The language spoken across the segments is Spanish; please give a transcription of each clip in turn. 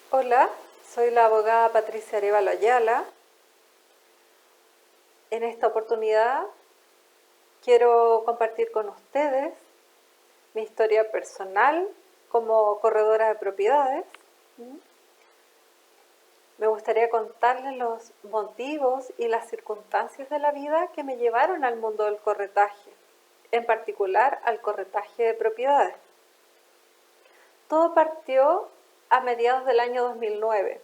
Hola, soy la abogada Patricia Arévalo Ayala. En esta oportunidad quiero compartir con ustedes mi historia personal como corredora de propiedades. Me gustaría contarles los motivos y las circunstancias de la vida que me llevaron al mundo del corretaje, en particular al corretaje de propiedades. Todo partió a mediados del año 2009.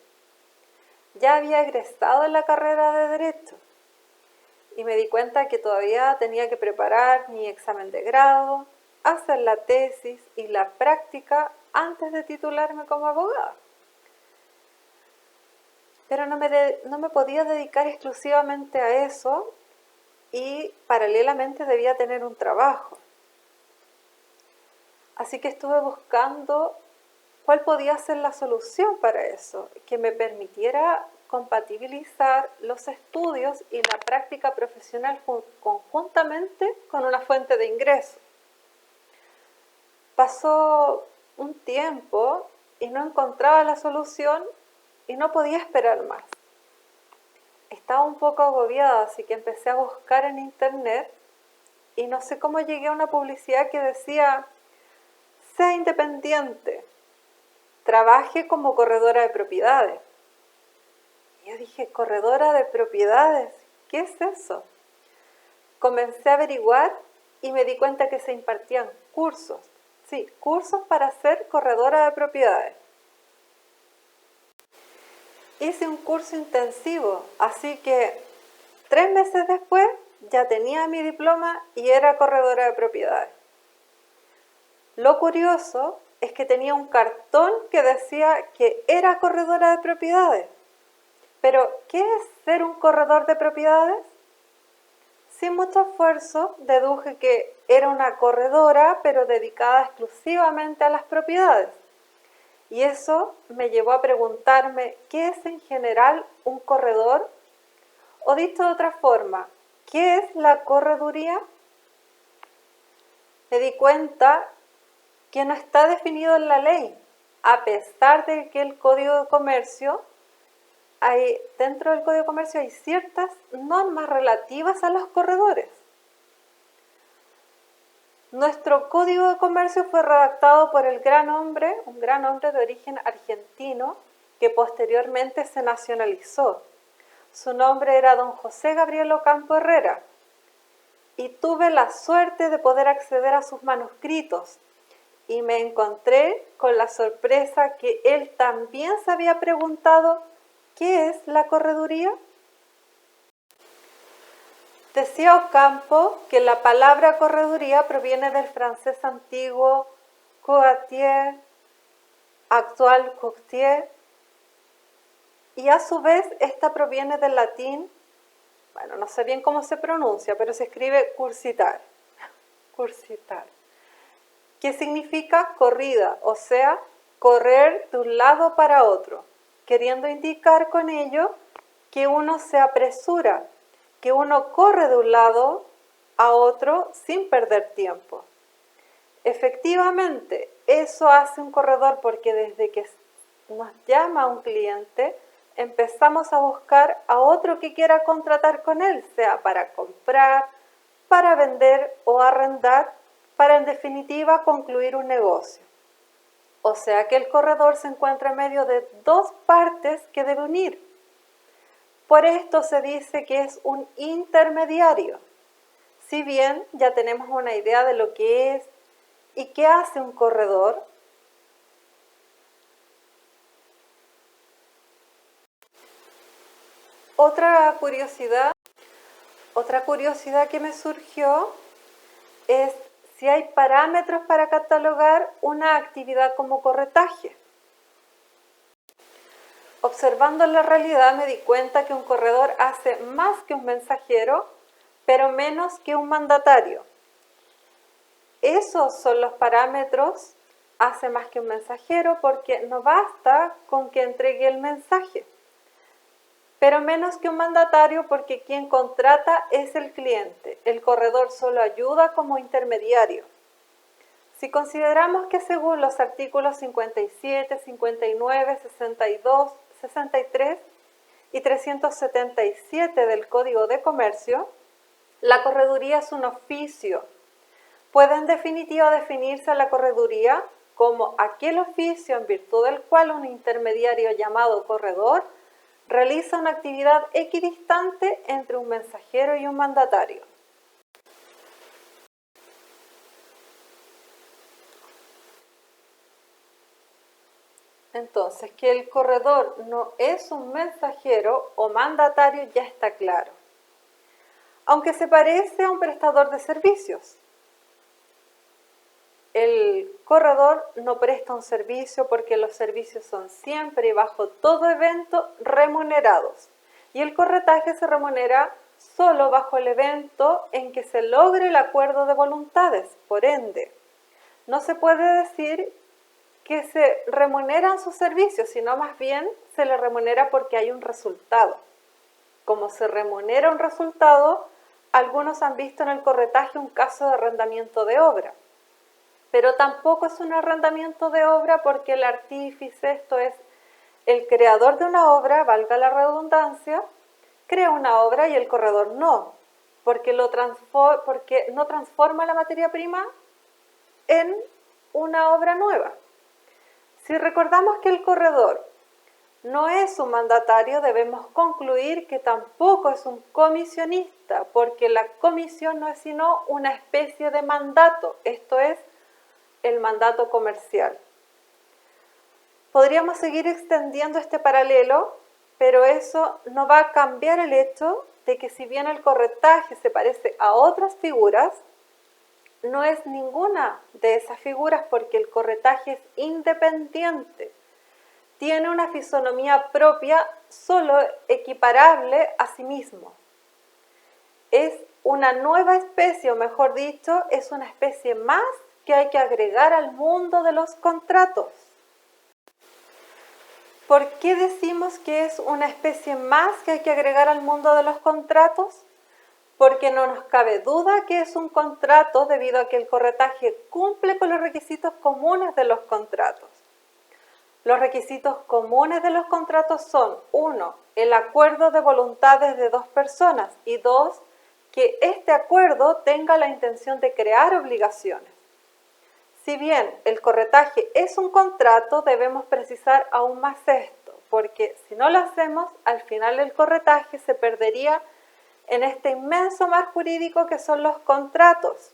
Ya había egresado en la carrera de Derecho y me di cuenta que todavía tenía que preparar mi examen de grado, hacer la tesis y la práctica antes de titularme como abogada. Pero no me podía dedicar exclusivamente a eso y paralelamente debía tener un trabajo. Así que estuve buscando cuál podía ser la solución para eso, que me permitiera compatibilizar los estudios y la práctica profesional conjuntamente con una fuente de ingreso. Pasó un tiempo y no encontraba la solución y no podía esperar más. Estaba un poco agobiada, así que empecé a buscar en internet y no sé cómo llegué a una publicidad que decía: sea independiente, trabaje como corredora de propiedades. Y yo dije, ¿corredora de propiedades? ¿Qué es eso? Comencé a averiguar y me di cuenta que se impartían cursos. Sí, cursos para ser corredora de propiedades. Hice un curso intensivo, así que 3 meses después ya tenía mi diploma y era corredora de propiedades. Lo curioso es que tenía un cartón que decía que era corredora de propiedades. Pero, ¿qué es ser un corredor de propiedades? Sin mucho esfuerzo, deduje que era una corredora, pero dedicada exclusivamente a las propiedades. Y eso me llevó a preguntarme, ¿qué es en general un corredor? O dicho de otra forma, ¿qué es la correduría? Me di cuenta que no está definido en la ley, a pesar de que el Código de Comercio dentro del Código de Comercio hay ciertas normas relativas a los corredores. Nuestro Código de Comercio fue redactado por un gran hombre de origen argentino, que posteriormente se nacionalizó. Su nombre era don José Gabriel Ocampo Herrera, y tuve la suerte de poder acceder a sus manuscritos, y me encontré con la sorpresa que él también se había preguntado: ¿qué es la correduría? Decía Ocampo que la palabra correduría proviene del francés antiguo courtier, actual courtier, y a su vez esta proviene del latín, bueno, no sé bien cómo se pronuncia, pero se escribe cursitar, que significa corrida, o sea, correr de un lado para otro, queriendo indicar con ello que uno se apresura, que uno corre de un lado a otro sin perder tiempo. Efectivamente, eso hace un corredor, porque desde que nos llama un cliente, empezamos a buscar a otro que quiera contratar con él, sea para comprar, para vender o arrendar, para en definitiva concluir un negocio. O sea que el corredor se encuentra en medio de dos partes que debe unir. Por esto se dice que es un intermediario. Si bien ya tenemos una idea de lo que es y qué hace un corredor, otra curiosidad que me surgió es si hay parámetros para catalogar una actividad como corretaje. Observando la realidad me di cuenta que un corredor hace más que un mensajero, pero menos que un mandatario. Esos son los parámetros: hace más que un mensajero porque no basta con que entregue el mensaje, pero menos que un mandatario porque quien contrata es el cliente. El corredor solo ayuda como intermediario. Si consideramos que según los artículos 57, 59, 62, 63 y 377 del Código de Comercio, la correduría es un oficio. Puede en definitiva definirse la correduría como aquel oficio en virtud del cual un intermediario llamado corredor realiza una actividad equidistante entre un mensajero y un mandatario. Entonces, que el corredor no es un mensajero o mandatario ya está claro, aunque se parece a un prestador de servicios. El corredor no presta un servicio porque los servicios son siempre y bajo todo evento remunerados, y el corretaje se remunera solo bajo el evento en que se logre el acuerdo de voluntades. Por ende, no se puede decir que se remuneran sus servicios, sino más bien se le remunera porque hay un resultado. Como se remunera un resultado, algunos han visto en el corretaje un caso de arrendamiento de obra, pero tampoco es un arrendamiento de obra porque el artífice, esto es, el creador de una obra, valga la redundancia, crea una obra y el corredor no, porque no transforma la materia prima en una obra nueva. Si recordamos que el corredor no es un mandatario, debemos concluir que tampoco es un comisionista, porque la comisión no es sino una especie de mandato, esto es, el mandato comercial. Podríamos seguir extendiendo este paralelo, pero eso no va a cambiar el hecho de que si bien el corretaje se parece a otras figuras, no es ninguna de esas figuras porque el corretaje es independiente. Tiene una fisonomía propia, solo equiparable a sí mismo. Es una nueva especie, o mejor dicho, es una especie más que hay que agregar al mundo de los contratos. ¿Por qué decimos que es una especie más que hay que agregar al mundo de los contratos? Porque no nos cabe duda que es un contrato debido a que el corretaje cumple con los requisitos comunes de los contratos. Los requisitos comunes de los contratos son: 1. El acuerdo de voluntades de dos personas, y 2. Que este acuerdo tenga la intención de crear obligaciones. Si bien el corretaje es un contrato, debemos precisar aún más esto, porque si no lo hacemos, al final el corretaje se perdería en este inmenso mar jurídico que son los contratos.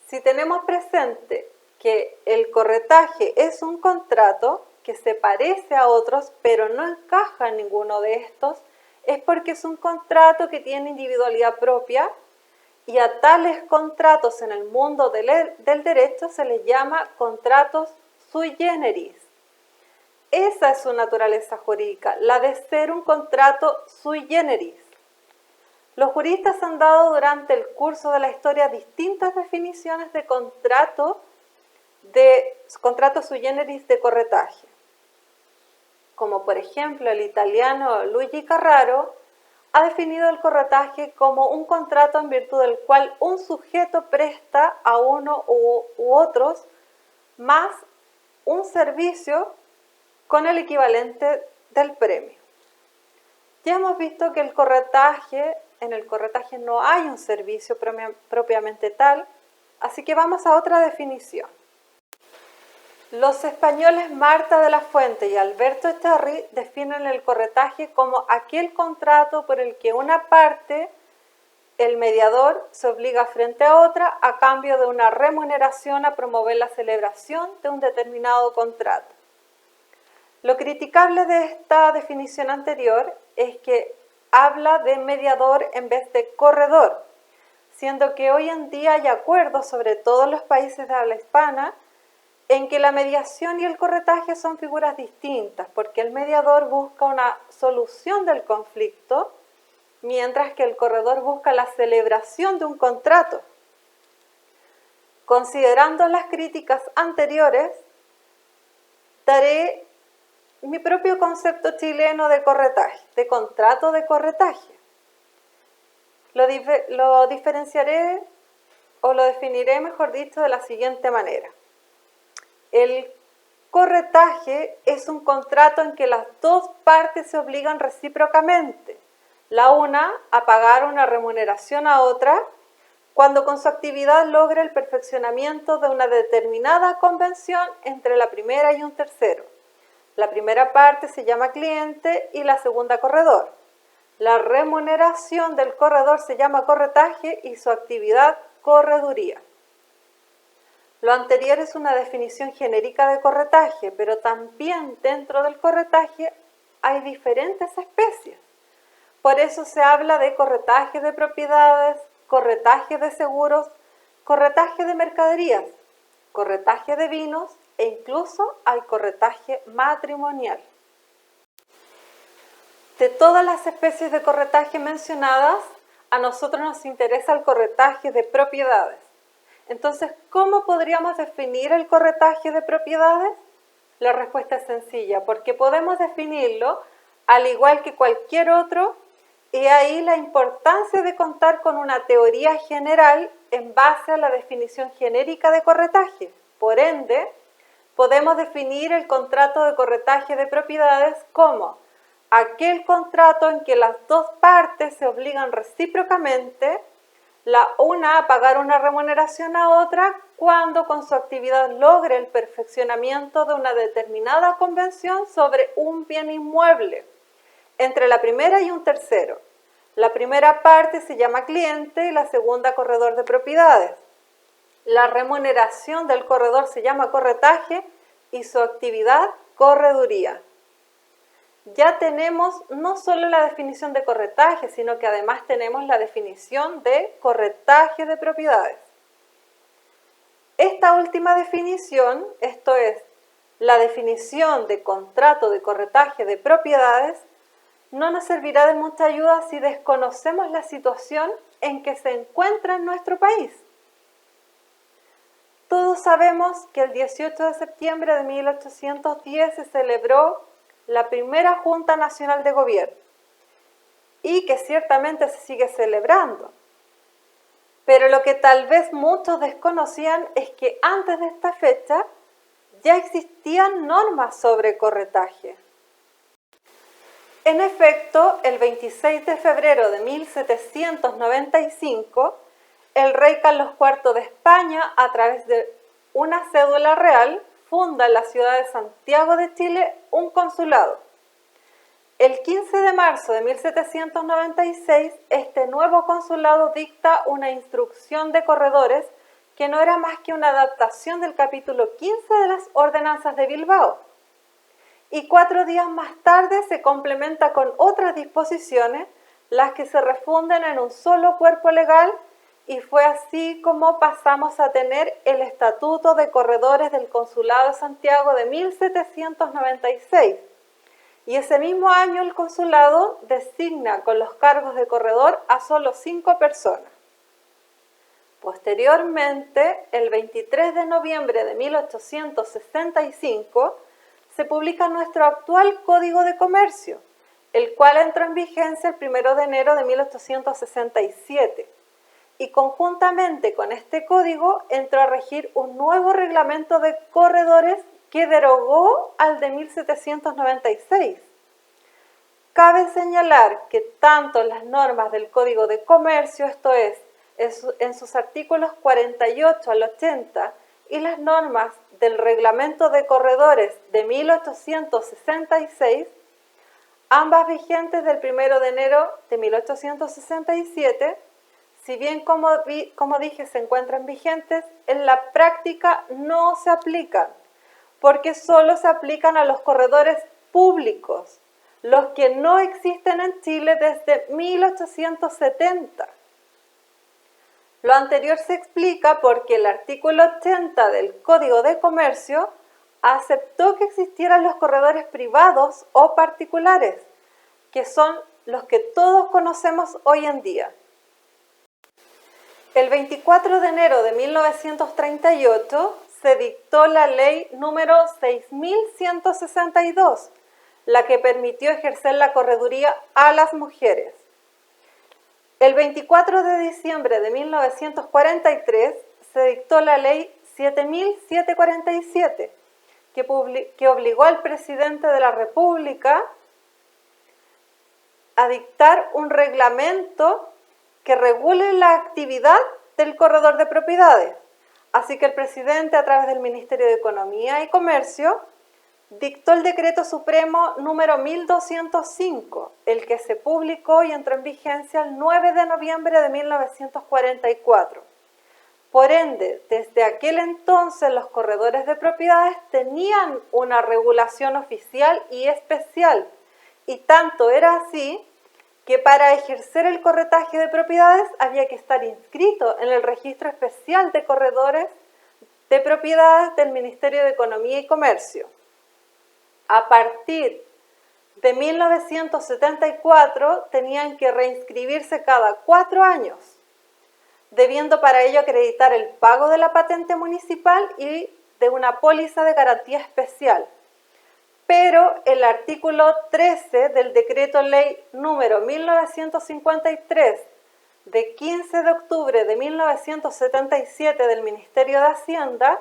Si tenemos presente que el corretaje es un contrato que se parece a otros, pero no encaja en ninguno de estos, es porque es un contrato que tiene individualidad propia, y a tales contratos en el mundo del derecho se les llama contratos sui generis. Esa es su naturaleza jurídica, la de ser un contrato sui generis. Los juristas han dado durante el curso de la historia distintas definiciones de contrato sui generis de corretaje, como por ejemplo el italiano Luigi Carraro ha definido el corretaje como un contrato en virtud del cual un sujeto presta a uno u otros más un servicio con el equivalente del premio. Ya hemos visto que en el corretaje no hay un servicio propiamente tal, así que vamos a otra definición. Los españoles Marta de la Fuente y Alberto Echarri definen el corretaje como aquel contrato por el que una parte, el mediador, se obliga frente a otra a cambio de una remuneración a promover la celebración de un determinado contrato. Lo criticable de esta definición anterior es que habla de mediador en vez de corredor, siendo que hoy en día hay acuerdos, sobre todo en los países de habla hispana, en que la mediación y el corretaje son figuras distintas, porque el mediador busca una solución del conflicto, mientras que el corredor busca la celebración de un contrato. Considerando las críticas anteriores, daré mi propio concepto chileno de corretaje, de contrato de corretaje. Lo diferenciaré o lo definiré, mejor dicho, de la siguiente manera. El corretaje es un contrato en que las dos partes se obligan recíprocamente, la una a pagar una remuneración a otra cuando con su actividad logra el perfeccionamiento de una determinada convención entre la primera y un tercero. La primera parte se llama cliente y la segunda corredor. La remuneración del corredor se llama corretaje y su actividad correduría. Lo anterior es una definición genérica de corretaje, pero también dentro del corretaje hay diferentes especies. Por eso se habla de corretaje de propiedades, corretaje de seguros, corretaje de mercaderías, corretaje de vinos e incluso hay corretaje matrimonial. De todas las especies de corretaje mencionadas, a nosotros nos interesa el corretaje de propiedades. Entonces, ¿cómo podríamos definir el corretaje de propiedades? La respuesta es sencilla, porque podemos definirlo al igual que cualquier otro, y ahí la importancia de contar con una teoría general en base a la definición genérica de corretaje. Por ende, podemos definir el contrato de corretaje de propiedades como aquel contrato en que las dos partes se obligan recíprocamente, la una a pagar una remuneración a otra cuando con su actividad logre el perfeccionamiento de una determinada convención sobre un bien inmueble entre la primera y un tercero. La primera parte se llama cliente y la segunda corredor de propiedades. La remuneración del corredor se llama corretaje y su actividad correduría. Ya tenemos no solo la definición de corretaje, sino que además tenemos la definición de corretaje de propiedades. Esta última definición, esto es, la definición de contrato de corretaje de propiedades, no nos servirá de mucha ayuda si desconocemos la situación en que se encuentra en nuestro país. Todos sabemos que el 18 de septiembre de 1810 se celebró la primera Junta Nacional de Gobierno y que ciertamente se sigue celebrando. Pero lo que tal vez muchos desconocían es que antes de esta fecha ya existían normas sobre corretaje. En efecto, el 26 de febrero de 1795, el rey Carlos IV de España, a través de una cédula real, funda en la ciudad de Santiago de Chile un consulado. El 15 de marzo de 1796, este nuevo consulado dicta una instrucción de corredores que no era más que una adaptación del capítulo 15 de las ordenanzas de Bilbao. Y 4 días más tarde se complementa con otras disposiciones, las que se refunden en un solo cuerpo legal, y fue así como pasamos a tener el Estatuto de Corredores del Consulado de Santiago de 1796. Y ese mismo año el consulado designa con los cargos de corredor a solo 5 personas. Posteriormente, el 23 de noviembre de 1865, se publica nuestro actual Código de Comercio, el cual entró en vigencia el 1 de enero de 1867. Y conjuntamente con este código entró a regir un nuevo reglamento de corredores que derogó al de 1796. Cabe señalar que tanto las normas del Código de Comercio, esto es, en sus artículos 48 al 80, y las normas del Reglamento de Corredores de 1866, ambas vigentes del 1 de enero de 1867, si bien como dije se encuentran vigentes, en la práctica no se aplican, porque solo se aplican a los corredores públicos, los que no existen en Chile desde 1870. Lo anterior se explica porque el artículo 80 del Código de Comercio aceptó que existieran los corredores privados o particulares, que son los que todos conocemos hoy en día. El 24 de enero de 1938 se dictó la ley número 6162, la que permitió ejercer la correduría a las mujeres. El 24 de diciembre de 1943 se dictó la ley 7747, que obligó al presidente de la República a dictar un reglamento que regule la actividad del corredor de propiedades. Así que el presidente, a través del Ministerio de Economía y Comercio, dictó el Decreto Supremo número 1205, el que se publicó y entró en vigencia el 9 de noviembre de 1944. Por ende, desde aquel entonces los corredores de propiedades tenían una regulación oficial y especial, y tanto era así que para ejercer el corretaje de propiedades había que estar inscrito en el Registro Especial de Corredores de Propiedades del Ministerio de Economía y Comercio. A partir de 1974 tenían que reinscribirse cada 4 años, debiendo para ello acreditar el pago de la patente municipal y de una póliza de garantía especial. Pero el artículo 13 del Decreto Ley número 1953 de 15 de octubre de 1977 del Ministerio de Hacienda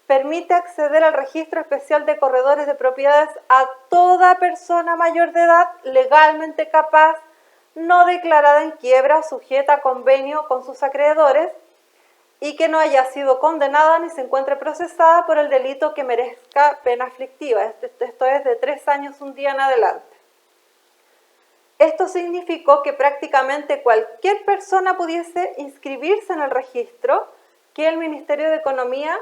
permite acceder al Registro Especial de Corredores de Propiedades a toda persona mayor de edad legalmente capaz, no declarada en quiebra o sujeta a convenio con sus acreedores y que no haya sido condenada ni se encuentre procesada por el delito que merezca pena aflictiva. Esto es de 3 años un día en adelante. Esto significó que prácticamente cualquier persona pudiese inscribirse en el registro, que el Ministerio de Economía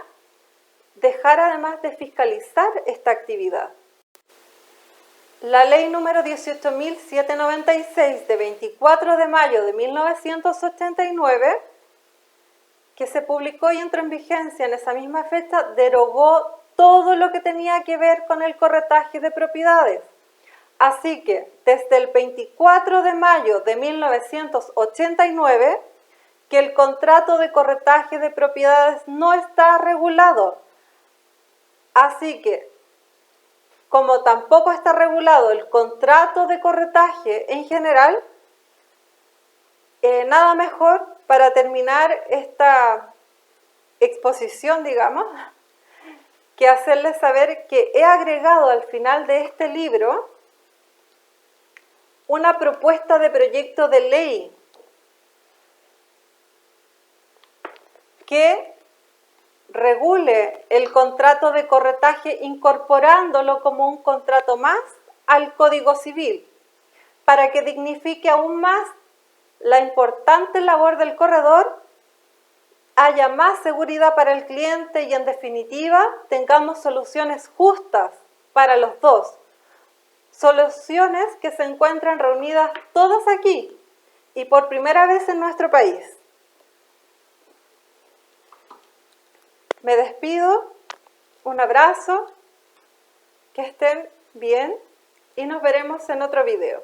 dejara además de fiscalizar esta actividad. La ley número 18.796 de 24 de mayo de 1989, que se publicó y entró en vigencia en esa misma fecha, derogó todo lo que tenía que ver con el corretaje de propiedades. Así que desde el 24 de mayo de 1989, que el contrato de corretaje de propiedades no está regulado. Así que, como tampoco está regulado el contrato de corretaje en general, nada mejor para terminar esta exposición, digamos, que hacerles saber que he agregado al final de este libro una propuesta de proyecto de ley que regule el contrato de corretaje incorporándolo como un contrato más al Código Civil, para que dignifique aún más la importante labor del corredor, haya más seguridad para el cliente y en definitiva tengamos soluciones justas para los dos. Soluciones que se encuentran reunidas todas aquí y por primera vez en nuestro país. Me despido, un abrazo, que estén bien y nos veremos en otro video.